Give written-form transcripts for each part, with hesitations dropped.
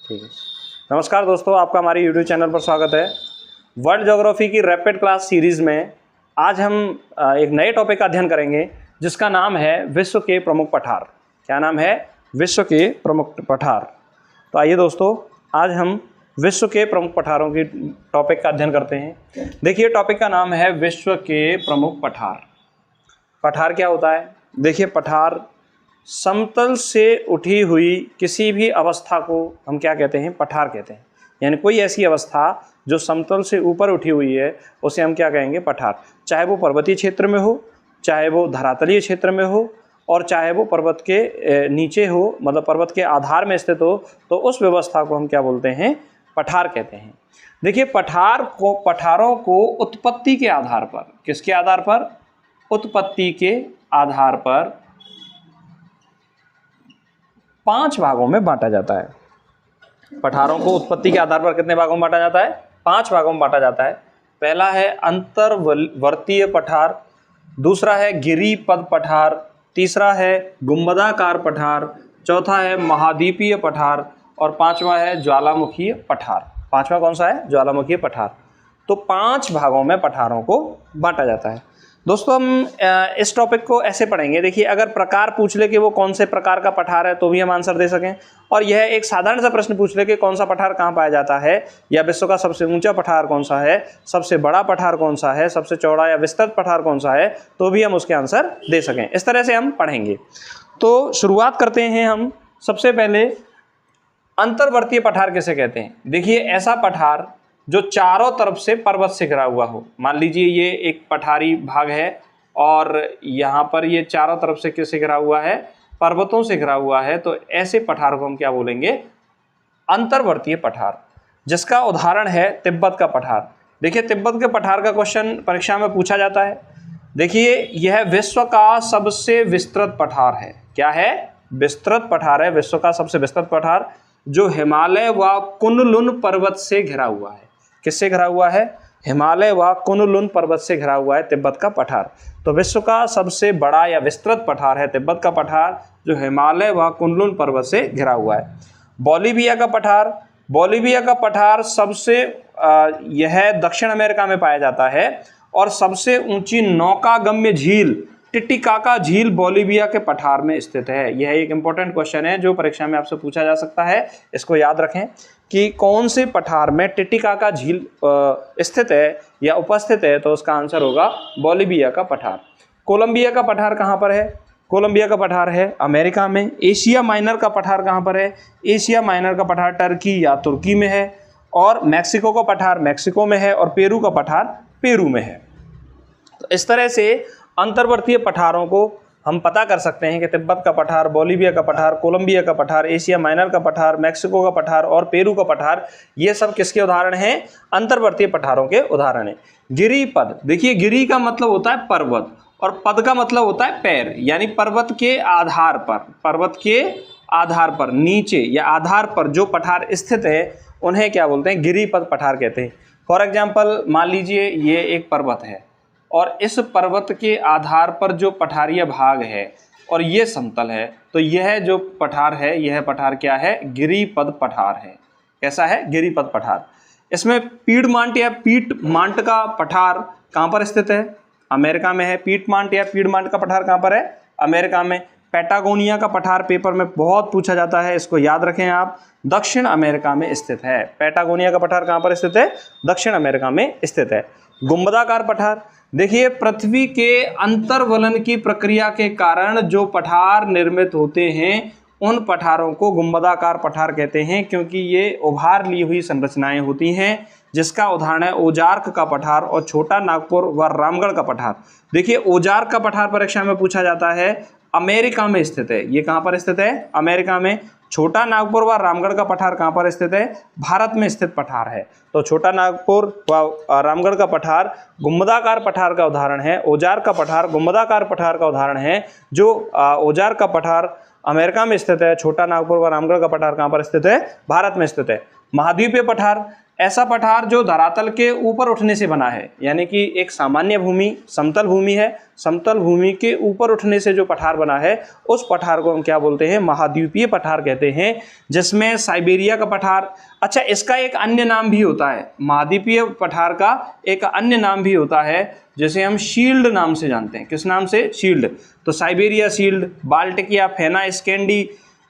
ठीक है। नमस्कार दोस्तों, आपका हमारे यूट्यूब चैनल पर स्वागत है। वर्ल्ड ज्योग्राफी की रैपिड क्लास सीरीज़ में आज हम एक नए टॉपिक का अध्ययन करेंगे जिसका नाम है विश्व के प्रमुख पठार। क्या नाम है? विश्व के प्रमुख पठार। तो आइए दोस्तों, आज हम विश्व के प्रमुख पठारों की टॉपिक का अध्ययन करते हैं। देखिए, टॉपिक का नाम है विश्व के प्रमुख पठार। पठार क्या होता है? देखिए, पठार समतल से उठी हुई किसी भी अवस्था को हम क्या कहते हैं? पठार कहते हैं। यानी कोई ऐसी अवस्था जो समतल से ऊपर उठी हुई है उसे हम क्या कहेंगे? पठार। चाहे वो पर्वतीय क्षेत्र में हो, चाहे वो धरातलीय क्षेत्र में हो, और चाहे वो पर्वत के नीचे हो, मतलब पर्वत के आधार में स्थित हो, तो उस व्यवस्था को हम क्या बोलते हैं? पठार कहते हैं। देखिए, पठारों को उत्पत्ति के आधार पर, किसके आधार पर? उत्पत्ति के आधार पर 5 भागों में बांटा जाता है। पठारों को उत्पत्ति के आधार पर कितने भागों में बांटा जाता है? 5 भागों में बांटा जाता है। पहला है अंतर्वर्तीय पठार, दूसरा है गिरिपद पठार, तीसरा है गुंबदाकार पठार, चौथा है महाद्वीपीय पठार, और पांचवा है ज्वालामुखीय पठार। पांचवा कौन सा है? ज्वालामुखीय पठार। तो 5 भागों में पठारों को बांटा जाता है। दोस्तों, हम इस टॉपिक को ऐसे पढ़ेंगे। देखिए, अगर प्रकार पूछ ले कि वो कौन से प्रकार का पठार है तो भी हम आंसर दे सकें, और यह एक साधारण सा प्रश्न पूछ ले कि कौन सा पठार कहाँ पाया जाता है, या विश्व का सबसे ऊंचा पठार कौन सा है, सबसे बड़ा पठार कौन सा है, सबसे चौड़ा या विस्तृत पठार कौन सा है, तो भी हम उसके आंसर दे सकें। इस तरह से हम पढ़ेंगे। तो शुरुआत करते हैं हम। सबसे पहले अंतर्वर्तीय पठार किसे कहते हैं? देखिए, ऐसा पठार जो चारों तरफ से पर्वत से घिरा हुआ हो। मान लीजिए ये एक पठारी भाग है और यहाँ पर ये चारों तरफ से किससे घिरा हुआ है? पर्वतों से घिरा हुआ है। तो ऐसे पठार को हम क्या बोलेंगे? अंतर्वर्तीय पठार। जिसका उदाहरण है तिब्बत का पठार। देखिए, तिब्बत के पठार का क्वेश्चन परीक्षा में पूछा जाता है। देखिए, यह विश्व का सबसे विस्तृत पठार है। क्या है? विस्तृत पठार है, विश्व का सबसे विस्तृत पठार, जो हिमालय व कुनलुन पर्वत से घिरा हुआ है। किससे घिरा हुआ है? हिमालय व कुनलुन पर्वत से घिरा हुआ है तिब्बत का पठार। तो विश्व का सबसे बड़ा या विस्तृत पठार है तिब्बत का पठार, जो हिमालय व कुनलुन पर्वत से घिरा हुआ है। बोलिविया का पठार। बोलिविया का पठार सबसे यह दक्षिण अमेरिका में पाया जाता है, और सबसे ऊंची नौकागम्य झील टिटिकाका झील बोलिविया के पठार में स्थित है। यह एक इंपॉर्टेंट क्वेश्चन है जो परीक्षा में आपसे पूछा जा सकता है। इसको याद रखें कि कौन से पठार में टिटिकाका झील स्थित है या उपस्थित है, तो उसका आंसर होगा बोलिविया का पठार। कोलंबिया का पठार कहाँ पर है? कोलंबिया का पठार है अमेरिका में। एशिया माइनर का पठार कहाँ पर है? एशिया माइनर का पठार टर्की या तुर्की में है। और मैक्सिको का पठार मैक्सिको में है, और पेरू का पठार पेरू में है। तो इस तरह से अंतर्वर्तीय पठारों को हम पता कर सकते हैं कि तिब्बत का पठार, बोलिविया का पठार, कोलंबिया का पठार, एशिया माइनर का पठार, मैक्सिको का पठार और पेरू का पठार, ये सब किसके उदाहरण हैं? अंतर्वर्तीय पठारों के उदाहरण हैं। गिरिपद। देखिए, गिरि का मतलब होता है पर्वत, और पद का मतलब होता है पैर। यानी पर्वत के आधार पर, पर्वत के आधार पर, नीचे या आधार पर जो पठार स्थित है उन्हें क्या बोलते हैं? गिरिपद पठार कहते हैं। फॉर एग्जाम्पल, मान लीजिए ये एक पर्वत है, और इस पर्वत के आधार पर जो पठारीय भाग है और ये समतल है, तो यह जो पठार है, यह पठार क्या है? गिरिपद पठार है। कैसा है? गिरिपद पठार। इसमें पीडमांट या पीटमांट का पठार कहाँ पर स्थित है? अमेरिका में है। पीटमांट या पीडमांट का पठार कहाँ पर है? अमेरिका में। पैटागोनिया का पठार पेपर में बहुत पूछा जाता है, इसको याद रखें आप, दक्षिण अमेरिका में स्थित है। पैटागोनिया का पठार कहाँ पर स्थित है? दक्षिण अमेरिका में स्थित है। गुंबदाकार पठार। देखिए, पृथ्वी के अंतर्वलन की प्रक्रिया के कारण जो पठार निर्मित होते हैं उन पठारों को गुंबदाकार पठार कहते हैं, क्योंकि ये उभार ली हुई संरचनाएं होती हैं। जिसका उदाहरण है ओजार्क का पठार और छोटा नागपुर व रामगढ़ का पठार। देखिए, ओजार्क का पठार परीक्षा में पूछा जाता है, अमेरिका में स्थित है। ये कहाँ पर स्थित है? अमेरिका में। छोटा नागपुर व रामगढ़ का पठार कहाँ पर स्थित है? भारत में स्थित पठार है। तो छोटा नागपुर व रामगढ़ का पठार गुंबदाकार पठार का उदाहरण है। ओजार्क का पठार गुंबदाकार पठार का उदाहरण है। जो ओजार्क का पठार अमेरिका में स्थित है, छोटा नागपुर व रामगढ़ का पठार कहाँ पर स्थित है? भारत में स्थित है। महाद्वीपीय पठार। ऐसा पठार जो धरातल के ऊपर उठने से बना है, यानी कि एक सामान्य भूमि समतल भूमि है, समतल भूमि के ऊपर उठने से जो पठार बना है उस पठार को हम क्या बोलते हैं, महाद्वीपीय पठार कहते हैं, जिसमें साइबेरिया का पठार। अच्छा, इसका एक अन्य नाम भी होता है, महाद्वीपीय पठार का एक अन्य नाम भी होता है जिसे हम शील्ड नाम से जानते हैं। किस नाम से? शील्ड। तो Siberia shield, Baltica, Fenno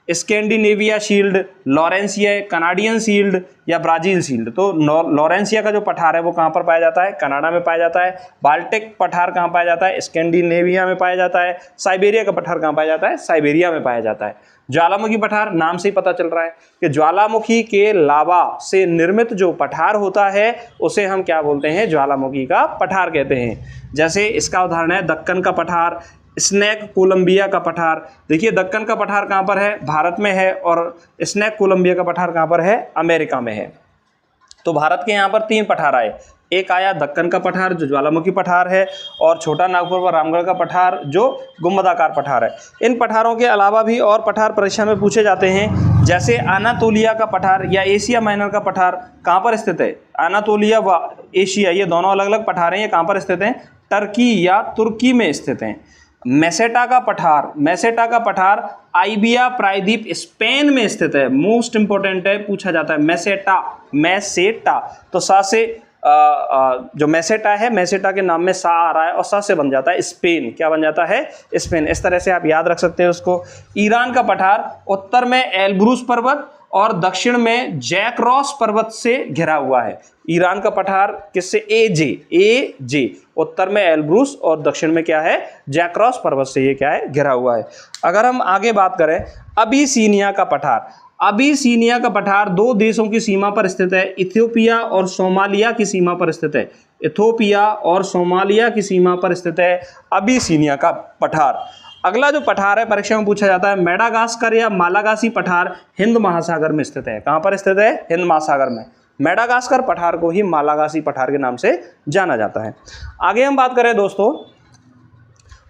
Scandinavia shield, Laurentia, Canadian shield या ब्राजील शील्ड। तो लॉरेंसिया का जो पठार है वो कहाँ पर पाया जाता है? कनाडा में पाया जाता है। बाल्टिक पठार कहाँ पाया जाता है? स्कैंडिनेविया में पाया जाता है। साइबेरिया का पठार कहाँ पाया जाता है? साइबेरिया में पाया जाता है। ज्वालामुखी पठार, नाम से ही पता चल रहा है कि ज्वालामुखी के लावा से निर्मित जो पठार होता है उसे हम क्या बोलते हैं? ज्वालामुखी का पठार कहते हैं। जैसे इसका उदाहरण है दक्कन का पठार, स्नैक कोलंबिया का पठार। देखिए दक्कन का पठार कहाँ पर है? भारत में है, और स्नैक कोलंबिया का पठार कहाँ पर है? अमेरिका में है। तो भारत के यहाँ पर 3 पठार आए। एक आया दक्कन का पठार जो ज्वालामुखी पठार है, और छोटा नागपुर व रामगढ़ का पठार जो गुंबदाकार पठार है। इन पठारों के अलावा भी और पठार परीक्षा में पूछे जाते हैं, जैसे अनातोलिया का पठार या एशिया माइनर का पठार कहाँ पर स्थित है? अनातोलिया व एशिया, ये दोनों अलग अलग पठार हैं। ये कहाँ पर स्थित हैं? टर्की या तुर्की में स्थित हैं। मेसेटा का पठार आइबिया प्रायद्वीप स्पेन में स्थित है। मोस्ट इंपोर्टेंट है, पूछा जाता है मेसेटा। तो सा से जो मेसेटा है, मेसेटा के नाम में सा आ रहा है और सा से बन जाता है स्पेन। क्या बन जाता है? स्पेन। इस तरह से आप याद रख सकते हैं उसको। ईरान का पठार उत्तर में एल्ब्रूस पर्वत और दक्षिण में जैक्रोस पर्वत से घिरा हुआ है। ईरान का पठार किससे? ए जे। उत्तर में एल्ब्रूस और दक्षिण में क्या है? जैक्रोस पर्वत से ये क्या है? घिरा हुआ है। अगर हम आगे बात करें अबिसिनिया का पठार, अबिसिनिया का पठार 2 देशों की सीमा पर स्थित है। इथियोपिया और सोमालिया की सीमा पर स्थित है। इथियोपिया और सोमालिया की सीमा पर स्थित है अबिसिनिया का पठार। अगला जो पठार है परीक्षा में पूछा जाता है मेडागास्कर या मालागासी पठार हिंद महासागर में स्थित है। कहाँ पर स्थित है? हिंद महासागर में। मेडागास्कर पठार को ही मालागासी पठार के नाम से जाना जाता है। आगे हम बात करें दोस्तों,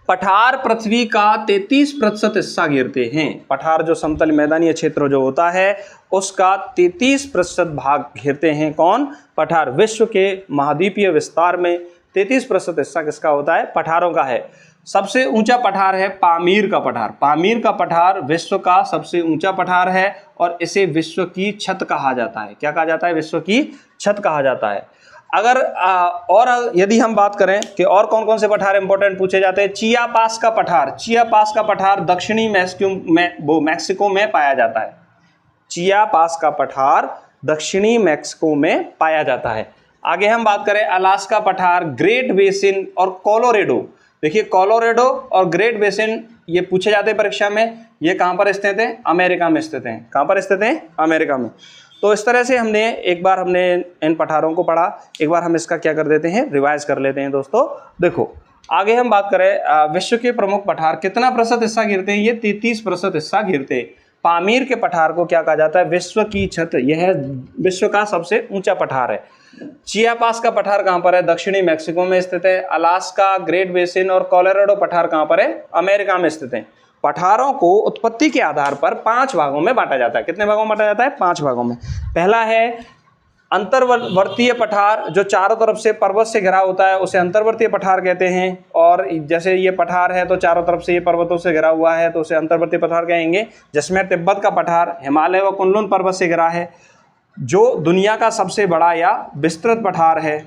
पठार पृथ्वी का 33% हिस्सा घेरते हैं। पठार जो समतल मैदानी क्षेत्र जो होता है उसका 33% भाग घेरते हैं। कौन? पठार। विश्व के महाद्वीपीय विस्तार में 33% हिस्सा किसका होता है? पठारों का है। सबसे ऊंचा पठार है पामीर का पठार। पामीर का पठार विश्व का सबसे ऊंचा पठार है और इसे विश्व की छत कहा जाता है। क्या कहा जाता है? विश्व की छत कहा जाता है। अगर और यदि हम बात करें कि और कौन कौन से पठार इंपॉर्टेंट पूछे जाते हैं, चियापास का पठार। चियापास का पठार दक्षिणी मैक्सिको में पाया जाता है। चियापास का पठार दक्षिणी मैक्सिको में पाया जाता है। आगे हम बात करें अलास्का पठार, ग्रेट बेसिन और कोलोरेडो। देखिए कोलोरेडो और ग्रेट बेसिन ये पूछे जाते हैं परीक्षा में। ये कहाँ पर स्थित है? अमेरिका में स्थित हैं। कहाँ पर स्थित हैं? अमेरिका में। तो इस तरह से हमने इन पठारों को पढ़ा। एक बार हम इसका क्या कर देते हैं? रिवाइज कर लेते हैं दोस्तों। देखो आगे हम बात करें विश्व के प्रमुख पठार कितना प्रतिशत हिस्सा घेरते हैं? ये 33% हिस्सा घेरते हैं। पामीर के पठार को क्या कहा जाता है? विश्व की छत। यह विश्व का सबसे ऊंचा पठार है। चियापास का पठार कहाँ पर है? दक्षिणी मैक्सिको में स्थित है। अलास्का, ग्रेट बेसिन और कोलोराडो पठार कहाँ पर है? अमेरिका में स्थित है। पठारों को उत्पत्ति के आधार पर 5 भागों में बांटा जाता है। कितने भागों में बांटा जाता है? 5 भागों में। पहला है अंतर्वर्तीय पठार, जो चारों तरफ से पर्वत से घिरा होता है उसे अंतर्वर्तीय पठार कहते हैं। और जैसे ये पठार है तो चारों तरफ से ये पर्वतों से घिरा हुआ है तो उसे अंतर्वर्तीय पठार कहेंगे। जिसमें तिब्बत का पठार हिमालय व कुनलुन पर्वत से घिरा है, जो दुनिया का सबसे बड़ा या विस्तृत पठार है।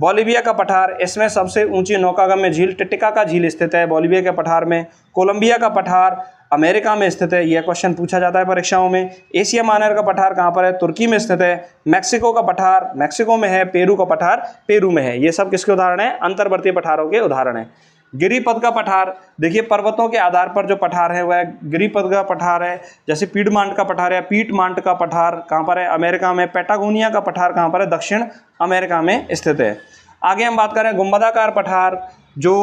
बोलिविया का पठार, इसमें सबसे ऊंची नौकागम्य झील टिटिकाका झील स्थित है बोलिविया के पठार में। कोलंबिया का पठार अमेरिका में स्थित है। यह क्वेश्चन पूछा जाता है परीक्षाओं में। एशिया माइनर का पठार कहाँ पर है? तुर्की में स्थित है। मैक्सिको का पठार मैक्सिको में है। पेरू का पठार पेरू में है। ये सब किसके उदाहरण है? अंतर्वर्तीय पठारों के उदाहरण है। गिरिपथ का पठार, देखिए पर्वतों के आधार पर जो पठार है वह गिरिपथ का पठार है। जैसे पीडमांट का पठार है, पीटमांट का पठार कहाँ पर है? अमेरिका में। पैटागोनिया का पठार कहाँ पर है? दक्षिण अमेरिका में स्थित है। आगे हम बात करें गुंबदाकार पठार, जो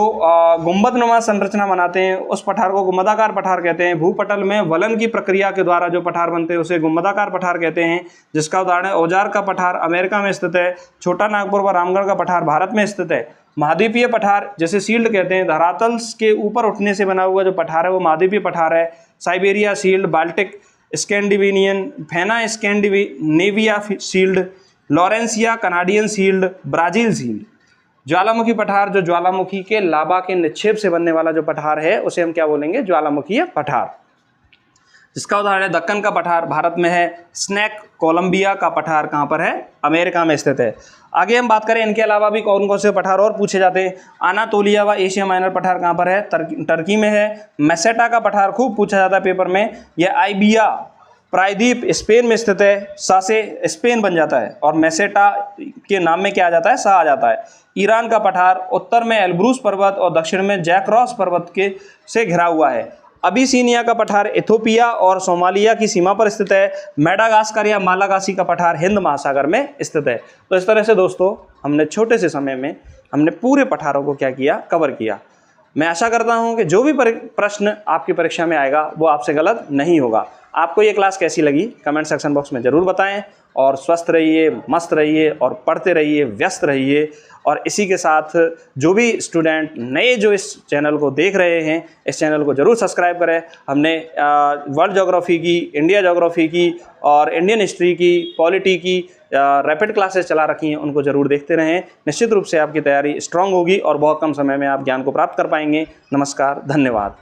गुंबदनुमा संरचना बनाते हैं उस पठार को गुंबदाकार पठार कहते हैं। भूपटल में वलन की प्रक्रिया के द्वारा जो पठार बनते हैं उसे गुंबदाकार पठार कहते हैं। जिसका उदाहरण है औजार का पठार अमेरिका में स्थित है। छोटा नागपुर व रामगढ़ का पठार भारत में स्थित है। महाद्वीपीय पठार जैसे शील्ड कहते हैं, धरातल के ऊपर उठने से बना हुआ जो पठार है वो महाद्वीपीय पठार है। Siberia shield, Baltic Scandinavian, Fenno Scandinavia shield, Laurentia, Canadian shield, Brazil shield. ज्वालामुखी पठार, जो ज्वालामुखी के लावा के निक्षेप से बनने वाला जो पठार है उसे हम क्या बोलेंगे, ज्वालामुखीय पठार। जिसका उदाहरण है दक्कन का पठार भारत में है, स्नैक कोलंबिया का पठार कहाँ पर है, अमेरिका में स्थित है। आगे हम बात करें इनके अलावा भी कौन कौन से पठार और पूछे जाते हैं। अनातोलिया व एशिया माइनर पठार कहाँ पर है, टर्की में है। मेसेटा का पठार खूब पूछा जाता है पेपर में, यह आइबिया प्रायद्वीप स्पेन में स्थित है, सा से स्पेन बन जाता है और मेसेटा के नाम में क्या आ जाता है, सा आ जाता है। ईरान का पठार उत्तर में एल्ब्रूस पर्वत और दक्षिण में जैक्रोस पर्वत के से घिरा हुआ है। अबिसिनिया का पठार इथोपिया और सोमालिया की सीमा पर स्थित है। मेडागास्कर या मालागासी का पठार हिंद महासागर में स्थित है। तो इस तरह से दोस्तों हमने छोटे से समय में हमने पूरे पठारों को क्या किया, कवर किया। मैं आशा करता हूं कि जो भी प्रश्न आपकी परीक्षा में आएगा वो आपसे गलत नहीं होगा। आपको ये क्लास कैसी लगी कमेंट सेक्शन बॉक्स में ज़रूर बताएं और स्वस्थ रहिए, मस्त रहिए और पढ़ते रहिए, व्यस्त रहिए। और इसी के साथ जो भी स्टूडेंट नए जो इस चैनल को देख रहे हैं, इस चैनल को ज़रूर सब्सक्राइब करें। हमने वर्ल्ड ज्योग्राफी की, इंडिया ज्योग्राफी की और इंडियन हिस्ट्री की, पॉलिटी की रैपिड क्लासेस चला रखी हैं, उनको ज़रूर देखते रहें। निश्चित रूप से आपकी तैयारी स्ट्रांग होगी और बहुत कम समय में आप ज्ञान को प्राप्त कर पाएंगे। नमस्कार, धन्यवाद।